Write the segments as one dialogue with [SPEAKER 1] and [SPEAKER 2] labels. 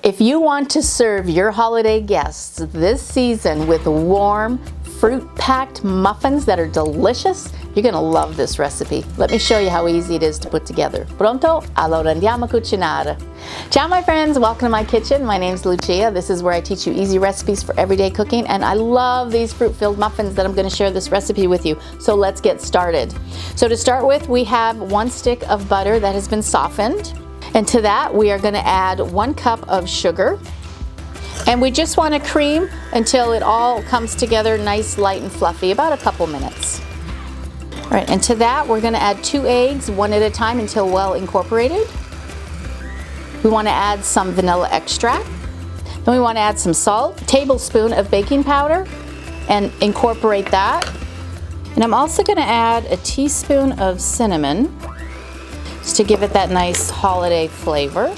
[SPEAKER 1] If you want to serve your holiday guests this season with warm, fruit-packed muffins that are delicious, you're gonna love this recipe. Let me show you how easy it is to put together. Pronto? Allora andiamo a cucinare. Ciao my friends, welcome to my kitchen. My name's Lucia. This is where I teach you easy recipes for everyday cooking, and I love these fruit-filled muffins that I'm gonna share this recipe with you. So let's get started. So to start with, we have 1 stick of butter that has been softened. And to that, we are gonna add 1 cup of sugar. And we just wanna cream until it all comes together nice, light, and fluffy, about a couple minutes. All right, and to that, we're gonna add 2 eggs, 1 at a time until well incorporated. We wanna add some vanilla extract. Then we wanna add some salt, a tablespoon of baking powder, and incorporate that. And I'm also gonna add a teaspoon of cinnamon, just to give it that nice holiday flavor.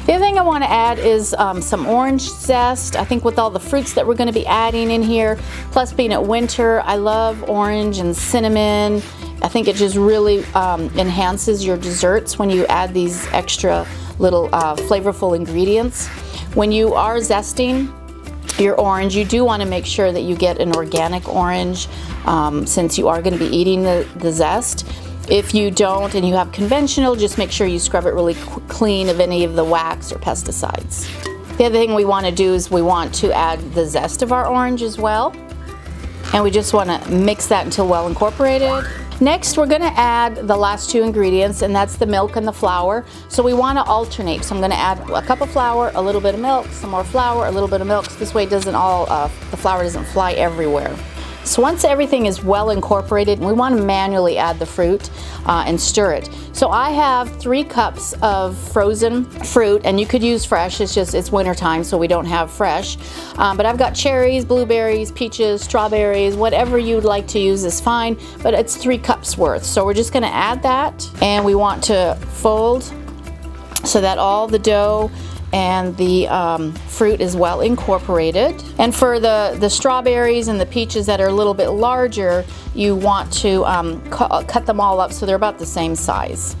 [SPEAKER 1] The other thing I want to add is some orange zest. I think with all the fruits that we're going to be adding in here, plus being at winter, I love orange and cinnamon. I think it just really enhances your desserts when you add these extra little flavorful ingredients. When you are zesting your orange, you do want to make sure that you get an organic orange since you are going to be eating the zest. If you don't and you have conventional, just make sure you scrub it really clean of any of the wax or pesticides. The other thing we want to do is we want to add the zest of our orange as well. And we just want to mix that until well incorporated. Next, we're going to add the last 2 ingredients, and that's the milk and the flour. So we want to alternate. So I'm going to add a cup of flour, a little bit of milk, some more flour, a little bit of milk. So this way it doesn't the flour doesn't fly everywhere. So once everything is well incorporated, we want to manually add the fruit and stir it. So I have 3 cups of frozen fruit, and you could use fresh. It's winter time, so we don't have fresh. But I've got cherries, blueberries, peaches, strawberries, whatever you'd like to use is fine, but it's 3 cups worth. So we're just going to add that, and we want to fold so that all the dough and the fruit is well incorporated. And for the strawberries and the peaches that are a little bit larger, you want to cut them all up so they're about the same size.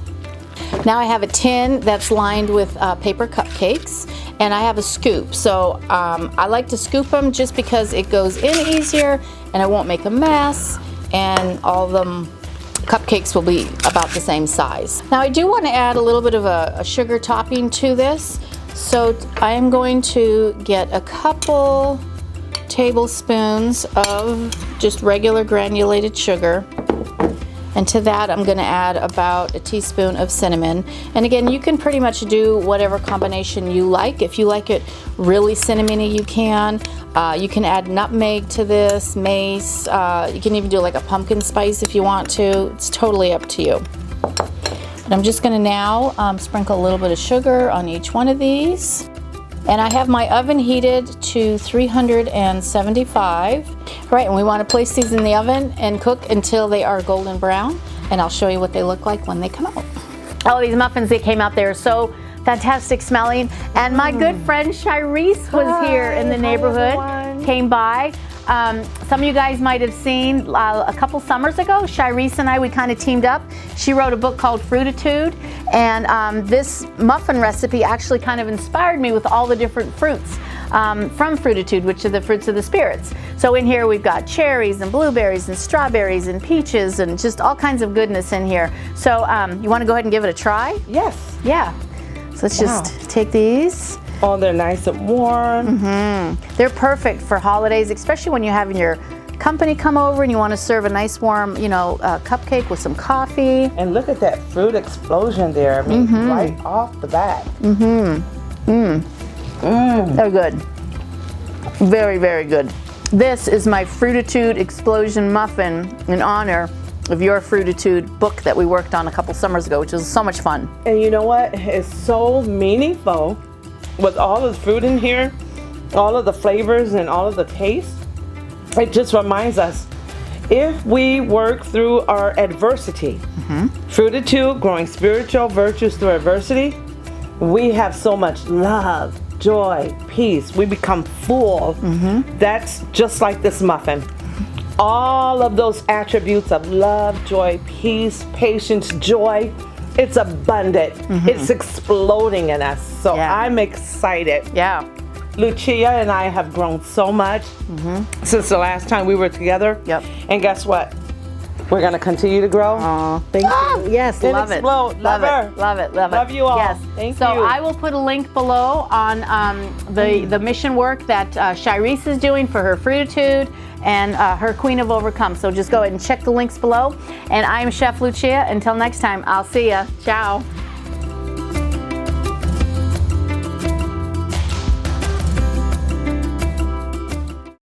[SPEAKER 1] Now I have a tin that's lined with paper cupcakes, and I have a scoop. So I like to scoop them just because it goes in easier and I won't make a mess, and all of them cupcakes will be about the same size. Now I do want to add a little bit of a sugar topping to this. So I am going to get a couple tablespoons of just regular granulated sugar. And to that I'm going to add about a teaspoon of cinnamon. And again, you can pretty much do whatever combination you like. If you like it really cinnamony, you can. You can add nutmeg to this, mace. You can even do like a pumpkin spice if you want to. It's totally up to you. And I'm just going to now sprinkle a little bit of sugar on each one of these. And I have my oven heated to 375. Right, and we want to place these in the oven and cook until they are golden brown. And I'll show you what they look like when they come out. Oh, these muffins, they came out there so fantastic smelling. And my good friend Shirese was here in the neighborhood, came by. Some of you guys might have seen a couple summers ago, Shirese and I, we kind of teamed up. She wrote a book called Fruititude, and this muffin recipe actually kind of inspired me with all the different fruits from Fruititude, which are the fruits of the spirits. So in here we've got cherries and blueberries and strawberries and peaches and just all kinds of goodness in here. So you want to go ahead and give it a try?
[SPEAKER 2] Yes.
[SPEAKER 1] Yeah. So let's just take these.
[SPEAKER 2] Oh, they're nice and warm.
[SPEAKER 1] They're perfect for holidays, especially when you're having your company come over and you want to serve a nice warm, cupcake with some coffee.
[SPEAKER 2] And look at that fruit explosion there. I mean, right off the bat.
[SPEAKER 1] They're good. Very, very good. This is my Fruititude Explosion Muffin in honor of your Fruititude book that we worked on a couple summers ago, which was so much fun.
[SPEAKER 2] And you know what? It's so meaningful with all of the fruit in here, all of the flavors and all of the taste. It just reminds us, if we work through our adversity, Fruititude, growing spiritual virtues through adversity, we have so much love, joy, peace. We become full. That's just like this muffin. All of those attributes of love, joy, peace, patience, joy, It's abundant. It's exploding in us. So
[SPEAKER 1] Yeah.
[SPEAKER 2] I'm excited.
[SPEAKER 1] Yeah.
[SPEAKER 2] Lucia and I have grown so much since the last time we were together.
[SPEAKER 1] Yep.
[SPEAKER 2] And guess what? We're going to continue to grow.
[SPEAKER 1] Oh, thank you. Yes,
[SPEAKER 2] And
[SPEAKER 1] love it.
[SPEAKER 2] explode.
[SPEAKER 1] Love
[SPEAKER 2] Love her.
[SPEAKER 1] it. Love it. Love it.
[SPEAKER 2] Love you all.
[SPEAKER 1] Yes.
[SPEAKER 2] Thank
[SPEAKER 1] so
[SPEAKER 2] you.
[SPEAKER 1] I will put a link below on the mission work that Shirese is doing for her Fruititude and her Queen of Overcome. So just go ahead and check the links below. And I'm Chef Lucia. Until next time, I'll see ya. Ciao.